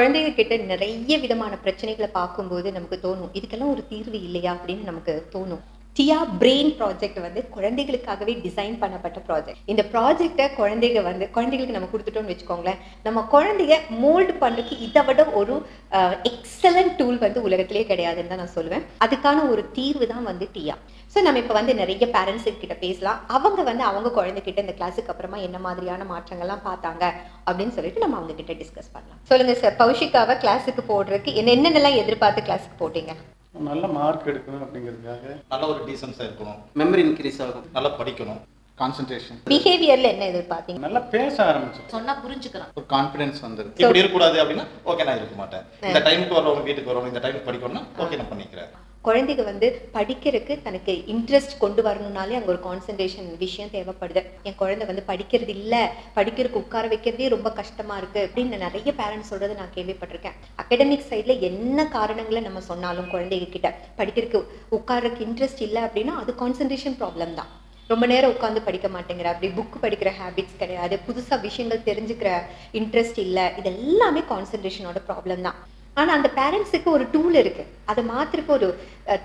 குழந்தைங்க கிட்ட நிறைய விதமான பிரச்சனைகளை பார்க்கும்போது நமக்கு தோணும், இதுக்கெல்லாம் ஒரு தீர்வு இல்லையா அப்படின்னு நமக்கு தோணும். டியா பிரெயின் ப்ராஜெக்ட் வந்து குழந்தைகளுக்காகவே டிசைன் பண்ணப்பட்ட ப்ராஜெக்ட். இந்த ப்ராஜெக்டை குழந்தைகளுக்கு நம்ம கொடுத்துட்டோம்னு வச்சுக்கோங்களேன், நம்ம குழந்தைங்க மோல்டு பண்ணுறதுக்கு இதை விட ஒரு எக்ஸலண்ட் டூல் வந்து உலகத்திலேயே கிடையாதுன்னு தான் நான் சொல்லுவேன். அதுக்கான ஒரு தீர்வு தான் வந்து டியா. ஸோ நம்ம இப்போ வந்து நிறைய பேரண்ட்ஸு கிட்ட பேசலாம். அவங்க வந்து அவங்க குழந்தைகிட்ட இந்த கிளாஸுக்கு அப்புறமா என்ன மாதிரியான மாற்றங்கள்லாம் பார்த்தாங்க அப்படின்னு சொல்லிட்டு நம்ம அவங்க கிட்ட டிஸ்கஸ் பண்ணலாம். சொல்லுங்க சார், கௌஷிகாவை கிளாஸுக்கு போடுறதுக்கு என்னென்னலாம் எதிர்பார்த்து கிளாஸுக்கு போட்டீங்க? நல்ல மார்க் எடுக்கணும் அப்படிங்கிறதுக்காக, நல்ல ஒரு டீசன்ஸாக இருக்கணும், மெமரி இன்க்ரீஸ் ஆகும், நல்லா படிக்கணும், கான்சென்ட்ரேஷன், பிஹேவியர்ல என்ன எதிர்பார்த்தீங்க? நல்லா பேச ஆரம்பிச்சு சொன்னா புரிஞ்சுக்கலாம், ஒரு கான்ஃபிடன்ஸ் வந்துரு. இப்படி இருக்கக்கூடாது அப்படின்னா ஓகே நான் இருக்க மாட்டேன், இந்த டைமுக்கு வரவங்க வீட்டுக்கு வரணும், இந்த டைமுக்கு படிக்கணும்னா ஓகே நான் பண்ணிக்கிறேன். குழந்தைங்க வந்து படிக்கிறதுக்கு தனக்கு இன்ட்ரெஸ்ட் கொண்டு வரணும்னாலே அங்கே ஒரு கான்சன்ட்ரேஷன் விஷயம் தேவைப்படுது. என் குழந்தை வந்து படிக்கிறது இல்லை, படிக்கிறதுக்கு உட்கார வைக்கிறதே ரொம்ப கஷ்டமா இருக்கு அப்படின்னு நிறைய பேரண்ட்ஸ் சொல்றது நான் கேள்விப்பட்டிருக்கேன். அகடமிக் சைட்ல என்ன காரணங்களை நம்ம சொன்னாலும் குழந்தைங்க கிட்ட படிக்கிறதுக்கு உட்கார்றதுக்கு இன்ட்ரெஸ்ட் இல்லை அப்படின்னா அது கான்சன்ட்ரேஷன் ப்ராப்ளம் தான். ரொம்ப நேரம் உட்காந்து படிக்க மாட்டேங்கிற, அப்படி புக் படிக்கிற ஹேபிட்ஸ் கிடையாது, புதுசாக விஷயங்கள் தெரிஞ்சுக்கிற இன்ட்ரெஸ்ட் இல்லை, இது எல்லாமே கான்சன்ட்ரேஷனோட ப்ராப்ளம் தான். ஆனால் அந்த பேரண்ட்ஸுக்கு ஒரு டூல் இருக்கு, அதை மாத்திரக்கு ஒரு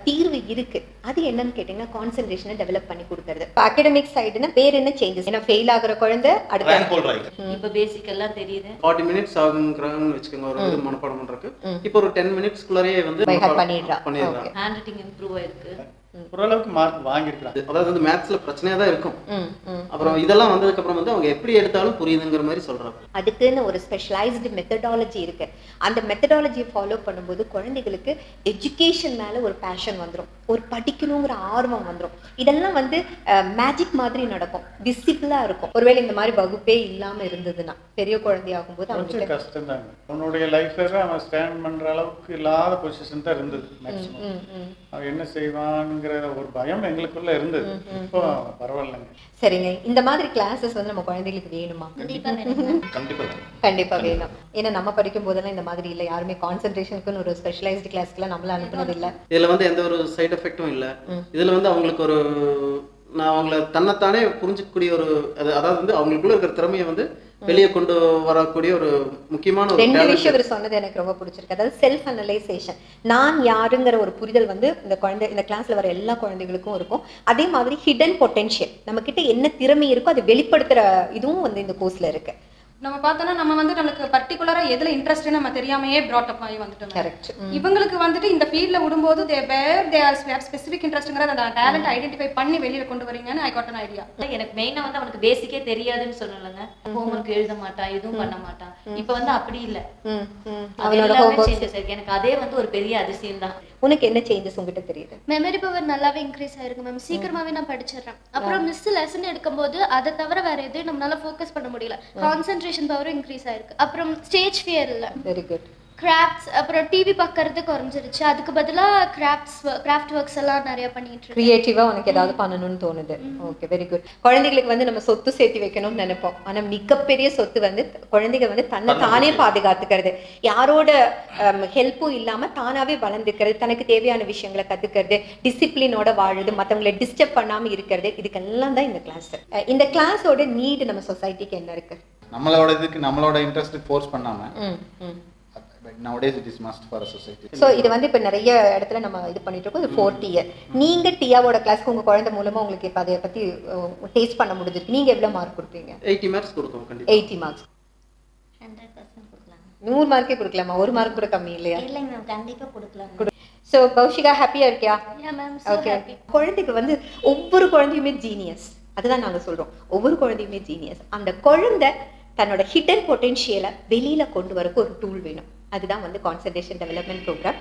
தீர்வு இருக்கு. அது என்னன்னு கேட்டீங்கன்னா கான்சன்ட்ரேஷனை டெவலப் பண்ணி கொடுக்கறது. இப்போ அகடமிக் சைடுனா வேற என்ன சேஞ்சஸ்? ஏன்னா ஃபெயில் ஆகிற குழந்தை அடுத்த இப்ப பேசிக் எல்லாம் தெரியுது. 40 மினிட்ஸ் ஆகுங்கிறாங்கன்னு வச்சுக்கோங்க ஒரு இது மனப்பாடம் பண்றதுக்கு. இப்போ ஒரு 10 மினிட்ஸ்க்குள்ளேயே வந்து பண்ணிடுறாங்க. ஹேண்ட் ரைட்டிங் இம்ப்ரூவ் ஆயிருக்கு, ஓரளவுக்கு மார்க் வாங்கியிருக்கிறாங்க. அதாவது வந்து மேத்ஸ்ல பிரச்சனையா தான் இருக்கும். அப்புறம் இதெல்லாம் வந்ததுக்கு அப்புறம் வந்து அவங்க எப்படி எடுத்தாலும் புரியுதுங்கிற மாதிரி சொல்றாங்க. அதுக்குன்னு ஒரு ஸ்பெஷலைஸ்டு மெத்தடாலஜி இருக்கு. அந்த மெத்தடாலஜியை ஃபாலோ பண்ணும்போது குழந்தைகளுக்கு எஜுகேஷன் மேல ஒரு பேஷன் வந்துடும், ஒரு படிக்கணுங்கிற ஆர்வம் வந்துடும். இதெல்லாம் வந்து மேஜிக் மாதிரி நடக்கும், டிசிப்ளினா இருக்கும். ஒருவேளை இந்த மாதிரி வகுப்பே இல்லாம இருந்ததுன்னா பெரிய குழந்தையாகும் போது கொஞ்சம் கஷ்டம் தாங்க. உன்னுடைய லைஃப்ல அவன் ஸ்டாண்ட் பண்ற அளவுக்கு இல்லாத பொசிஷன் தான் இருந்தது. மேக்ஸிமம் அவன் என்ன செய்வான்ங்கிற ஒரு பயம் எங்களுக்குள்ள இருந்தது. இப்போ பரவாயில்லைங்க. சரிங்க, இந்த மாதிரி கிளாஸஸ் வந்து நம்ம குழந்தைகளுக்கு வேணுமா? கண்டிப்பா வேணும். ஏன்னா நம்ம படிக்கும் போதெல்லாம் இந்த மாதிரி இல்லை, யாருமே கான்சென்ட்ரேஷனுக்குன்னு ஒரு ஸ்பெஷலைஸ்டு கிளாஸ்க்குலாம் நம்மள அனுப்புனது இல்லை. இதுல வந்து எந்த ஒரு சைடு எஃபெக்டும் இல்லை. இதுல வந்து அவங்களுக்கு ஒரு நான் அவங்கள தன்னைத்தானே புரிஞ்சிக்கக்கூடிய ஒரு அதாவது வந்து அவங்களுக்குள்ள இருக்கிற திறமையை வந்து வெளியே கொண்டு வரக்கூடிய ஒரு முக்கியமான ஒரு ரெண்டு விஷயம் இவர் சொன்னது எனக்கு ரொம்ப பிடிச்சிருக்கு. அதாவது செல்ஃப் அனலைசேஷன், நான் யாருங்கிற ஒரு புரிதல் வந்து இந்த கிளாஸ்ல வர எல்லா குழந்தைகளுக்கும் இருக்கும். அதே மாதிரி ஹிடன் பொட்டென்ஷியல், நம்ம கிட்ட என்ன திறமை இருக்கோ அதை வெளிப்படுத்துற இதுவும் வந்து இந்த கோர்ஸ்ல இருக்கு. நம்ம பார்த்தோம்னா நம்ம வந்து நமக்கு பர்டிகுலரா எதுல இன்ட்ரெஸ்ட் நம்ம தெரியாமையே ப்ராட் அப் ஆகி வந்துட்டோம். கரெக்ட். இவங்களுக்கு வந்துட்டு இந்த ஃபீல்ட்ல விடும்போது ஸ்பெசிபிக் இன்ட்ரெஸ்ட்ங்கறத அந்த டேலண்ட் ஐடென்டிஃபை பண்ணி வெளியில கொண்டு வரீங்கன்னு ஐ காட் an ஐடியா. எனக்கு மெயினா வந்து அவனுக்கு பேசிக்கே தெரியாதுன்னு சொல்லலங்க. ஹோம்வொர்க் எழுத மாட்டான், எதுவும் பண்ண மாட்டான். இப்போ வந்து அப்படி இல்ல, அவனோட சேஞ்சஸ் இருக்கு. எனக்கு அதே வந்து ஒரு பெரிய அதிசயம் தான். உனக்கு என்ன சேஞ்சஸ் உங்ககிட்ட தெரியுது? மெமரி பவர் நல்லாவே இன்க்ரீஸ் ஆயிருக்கு மேம். சீக்கிரமாவே நான் படிச்சிடுறேன். அப்புறம் மிஸ் லெசன் எடுக்கும்போது அதை தவிர வேற எதுவும் நம்மளால ஃபோக்கஸ் பண்ண முடியல. கான்சென்ட்ரேஷன் பவரும் இன்க்ரீஸ் ஆயிருக்கு. அப்புறம் ஸ்டேஜ் ஃபியர் இல்ல. Very good. கிராஃப்ட்ஸ் அப்புறம் டிவி பார்க்கறது குறைஞ்சிருச்சு. அதுக்கு பதிலா கிராஃப்ட் ஒர்க்ஸ் எல்லாம் நிறைய பண்ணிட்டு இருக்கேன். கிரியேட்டிவா உனக்கு ஏதாவது பண்ணணும்னு தோணுது. Okay, very good. குழந்தைகளுக்கு வந்து நம்ம சொத்து சேர்த்து வைக்கணும்னு நினைப்போம். ஆனா மிகப்பெரிய சொத்து வந்து குழந்தைங்க வந்து தன்னை தானே பாதுகாத்துக்கிறது, யாரோட ஹெல்ப்பும் இல்லாம தானாவே வளர்ந்துக்கிறது, தனக்கு தேவையான விஷயங்களை கத்துக்கிறது, டிசிப்ளினோட வாழுது, மற்றவங்களை டிஸ்டர்ப் பண்ணாம இருக்கிறது. இதுக்கெல்லாம் தான் இந்த கிளாஸ். இந்த கிளாஸோட நீடு நம்ம சொசைட்டிக்கு என்ன இருக்கு? நம்மளோட இன்ட்ரெஸ்ட் ஃபோர்ஸ் பண்ணாம nowadays it is must for a society. So இது வந்து இப்ப நிறைய இடத்துல நம்ம இது பண்ணிட்டு இருக்கோம். இது 4th இயர். நீங்க டியாவோட கிளாஸ்க்கு உங்க குழந்தை மூலமா உங்களுக்கு இப்ப அதை பத்தி டேஸ்ட் பண்ண முடிஞ்சிருக்கு. நீங்க எவ்வளவு மார்க் கொடுப்பீங்க? 80 மார்க்ஸ் கொடுப்போம். கண்டிப்பா 80 மார்க்ஸ். 100% கொடுக்கலாம். 100 மார்க்கே கொடுக்கலாமா? ஒரு மார்க் கூட கம்மி இல்லையா? இல்லைங்க மேம், கண்டிப்பா கொடுக்கலாம். சோ கௌஷிகா ஹாப்பியா இருக்கியா? Yeah ma'am, so happy. குழந்தைக்கு வந்து ஒவ்வொரு குழந்தையுமே ஜீனியஸ், அதுதான் நாங்க சொல்றோம். ஒவ்வொரு குழந்தையுமே ஜீனியஸ். அந்த குழந்தை தன்னோட ஹிடன் பொட்டென்ஷியலை வெளியில கொண்டு வரக்கு ஒரு டூல் வேணும். அதுதான் வந்து கான்சன்ட்ரேஷன் டெவலப்மெண்ட் ப்ரோக்ராம்.